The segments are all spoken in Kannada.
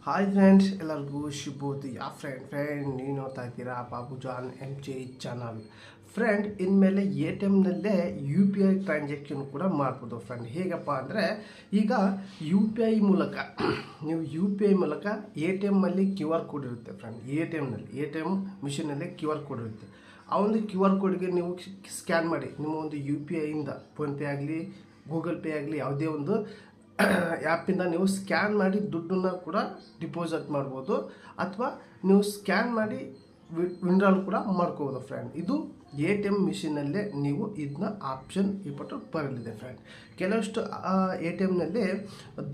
ಹಾಯ್ ಫ್ರೆಂಡ್ಸ್, ಎಲ್ಲರಿಗೂ ಶುಭೋದಯ. ಫ್ರೆಂಡ್ ನೀವು ನೋಡ್ತಾ ಇದ್ದೀರಾ ಬಾಬುಜಾನ್ MJ ಚಾನಲ್. ಫ್ರೆಂಡ್, ಇನ್ಮೇಲೆ ATMನಲ್ಲೇ UPI ಟ್ರಾನ್ಸಾಕ್ಷನ್ ಕೂಡ ಮಾಡ್ಬೋದು ಫ್ರೆಂಡ್. ಹೇಗಪ್ಪ ಅಂದರೆ, ಈಗ UPI ಮೂಲಕ ನೀವು UPI ಮೂಲಕ ATMಲ್ಲಿ QR ಕೋಡ್ ಇರುತ್ತೆ ಫ್ರೆಂಡ್. ATM ಮಿಷಿನಲ್ಲಿ QR ಕೋಡ್ ಇರುತ್ತೆ. ಆ ಒಂದು QR ಕೋಡ್ಗೆ ನೀವು ಸ್ಕ್ಯಾನ್ ಮಾಡಿ ನಿಮ್ಮ ಒಂದು UPIಯಿಂದ ಫೋನ್ಪೇ ಆಗಲಿ, ಗೂಗಲ್ ಪೇ ಆಗಲಿ, ಯಾವುದೇ ಒಂದು ಆ್ಯಪಿಂದ ನೀವು ಸ್ಕ್ಯಾನ್ ಮಾಡಿ ದುಡ್ಡನ್ನು ಕೂಡ ಡಿಪಾಸಿಟ್ ಮಾಡ್ಬೋದು, ಅಥವಾ ನೀವು ಸ್ಕ್ಯಾನ್ ಮಾಡಿ ವಿಡ್ರಾಲ್ ಕೂಡ ಮಾಡ್ಕೋಬೋದು ಫ್ರೆಂಡ್. ಇದು ATM ಮಿಷಿನಲ್ಲೇ ನೀವು ಇದನ್ನ ಆಪ್ಷನ್ ಇಪ್ಪಟ್ಟು ಬರಲಿದೆ ಫ್ರೆಂಡ್. ಕೆಲವಷ್ಟು ATMನಲ್ಲಿ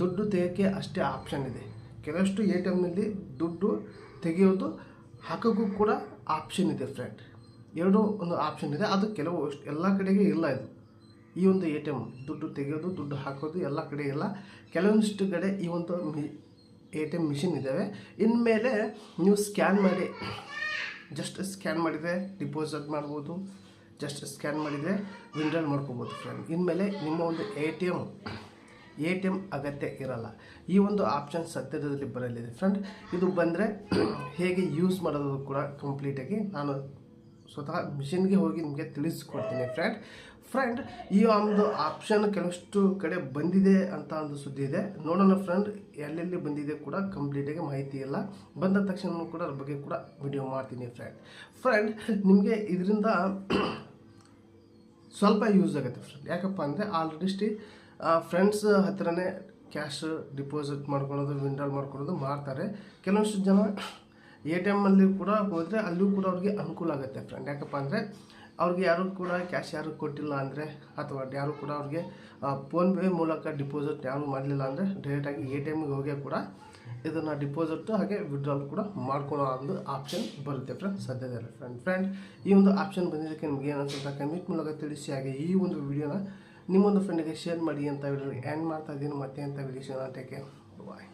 ದುಡ್ಡು ತೆಗೆಯೋಕ್ಕೆ ಅಷ್ಟೇ ಆಪ್ಷನ್ ಇದೆ. ಕೆಲವಷ್ಟು ATMನಲ್ಲಿ ದುಡ್ಡು ತೆಗೆಯೋದು ಹಾಕೋಕ್ಕೂ ಕೂಡ ಆಪ್ಷನ್ ಇದೆ ಫ್ರೆಂಡ್. ಎರಡು ಒಂದು ಆಪ್ಷನ್ ಇದೆ. ಅದು ಕೆಲವು ಎಲ್ಲ ಕಡೆಗೆ ಇಲ್ಲ. ಇದು ಈ ಒಂದು ATM ದುಡ್ಡು ತೆಗೆಯೋದು, ದುಡ್ಡು ಹಾಕೋದು ಎಲ್ಲ ಕಡೆ ಇಲ್ಲ. ಕೆಲವೊಂದಿಷ್ಟು ಕಡೆ ಈ ಒಂದು ATM ಮಿಷಿನ್ ಇದ್ದಾವೆ. ಇನ್ಮೇಲೆ ನೀವು ಸ್ಕ್ಯಾನ್ ಮಾಡಿ, ಜಸ್ಟ್ ಸ್ಕ್ಯಾನ್ ಮಾಡಿದರೆ ಡಿಪಾಸಿಟ್ ಮಾಡ್ಬೋದು, ಜಸ್ಟ್ ಸ್ಕ್ಯಾನ್ ಮಾಡಿದರೆ ವಿಡ್ರಾಲ್ ಮಾಡ್ಕೋಬೋದು ಫ್ರೆಂಡ್. ಇನ್ಮೇಲೆ ನಿಮ್ಮ ಒಂದು ATM ಅಗತ್ಯ ಇರಲ್ಲ. ಈ ಒಂದು ಆಪ್ಷನ್ ಸದ್ಯದಲ್ಲಿ ಬರಲಿದೆ ಫ್ರೆಂಡ್. ಇದು ಬಂದರೆ ಹೇಗೆ ಯೂಸ್ ಮಾಡೋದು ಕೂಡ ಕಂಪ್ಲೀಟಾಗಿ ನಾನು ಸ್ವತಃ ಮಿಷಿನ್ಗೆ ಹೋಗಿ ನಿಮಗೆ ತಿಳಿಸ್ಕೊಡ್ತೀನಿ ಫ್ರೆಂಡ್. ಈ ಒಂದು ಆಪ್ಷನ್ ಕೆಲವಷ್ಟು ಕಡೆ ಬಂದಿದೆ ಅಂತ ಒಂದು ಸುದ್ದಿ ಇದೆ. ನೋಡೋಣ ಫ್ರೆಂಡ್, ಎಲ್ಲೆಲ್ಲಿ ಬಂದಿದೆ ಕೂಡ ಕಂಪ್ಲೀಟಾಗಿ ಮಾಹಿತಿ ಇಲ್ಲ. ಬಂದ ತಕ್ಷಣ ಕೂಡ ಅದ್ರ ಬಗ್ಗೆ ಕೂಡ ವಿಡಿಯೋ ಮಾಡ್ತೀನಿ ಫ್ರೆಂಡ್. ನಿಮಗೆ ಇದರಿಂದ ಸ್ವಲ್ಪ ಯೂಸ್ ಆಗುತ್ತೆ ಫ್ರೆಂಡ್. ಯಾಕಪ್ಪ ಅಂದರೆ ಆಲ್ರೆಡಿ ಫ್ರೆಂಡ್ಸ್ ಹತ್ರನೇ ಕ್ಯಾಶ್ ಡಿಪಾಸಿಟ್ ಮಾಡ್ಕೊಳ್ಳೋದು, ವಿಡ್ರಾಲ್ ಮಾಡ್ಕೊಳ್ಳೋದು ಮಾಡ್ತಾರೆ. ಕೆಲವಷ್ಟು ಜನ ATMಲ್ಲಿ ಕೂಡ ಹೋದರೆ ಅಲ್ಲೂ ಕೂಡ ಅವ್ರಿಗೆ ಅನುಕೂಲ ಆಗುತ್ತೆ ಫ್ರೆಂಡ್. ಯಾಕಪ್ಪ ಅಂದರೆ ಅವ್ರಿಗೆ ಯಾರು ಕೂಡ ಕ್ಯಾಶ್ ಯಾರು ಕೊಟ್ಟಿಲ್ಲ ಅಂದರೆ, ಅಥವಾ ಯಾರು ಕೂಡ ಅವ್ರಿಗೆ ಫೋನ್ಪೇ ಮೂಲಕ ಡಿಪಾಸಿಟ್ ಯಾರು ಮಾಡಲಿಲ್ಲ ಅಂದರೆ ಡೈರೆಕ್ಟಾಗಿ ATMಗೆ ಹೋಗಿ ಕೂಡ ಇದನ್ನು ಡಿಪಾಸಿಟ್ ಹಾಗೆ ವಿಡ್ರಾಲ್ ಕೂಡ ಮಾಡ್ಕೊಳ್ಳೋ ಒಂದು ಆಪ್ಷನ್ ಬರುತ್ತೆ ಫ್ರೆಂಡ್ ಸದ್ಯದಲ್ಲಿ ಫ್ರೆಂಡ್. ಈ ಒಂದು ಆಪ್ಷನ್ ಬಂದಿದ್ದಕ್ಕೆ ನಿಮ್ಗೆ ಏನು ಅನ್ಸುತ್ತೆ ಕಮೆಂಟ್ ಮೂಲಕ ತಿಳಿಸಿ. ಹಾಗೆ ಈ ಒಂದು ವಿಡಿಯೋನ ನಿಮ್ಮೊಂದು ಫ್ರೆಂಡಿಗೆ ಶೇರ್ ಮಾಡಿ ಅಂತ ವಿಡಿಯೋ ಎಂಡ್ ಮಾಡ್ತಾ ಇದ್ದೀನಿ. ಮತ್ತೆ ಅಂತ ವಿಡಿಯೋ ಟೇಕ್ ಕೇರ್, ಬಾಯ್.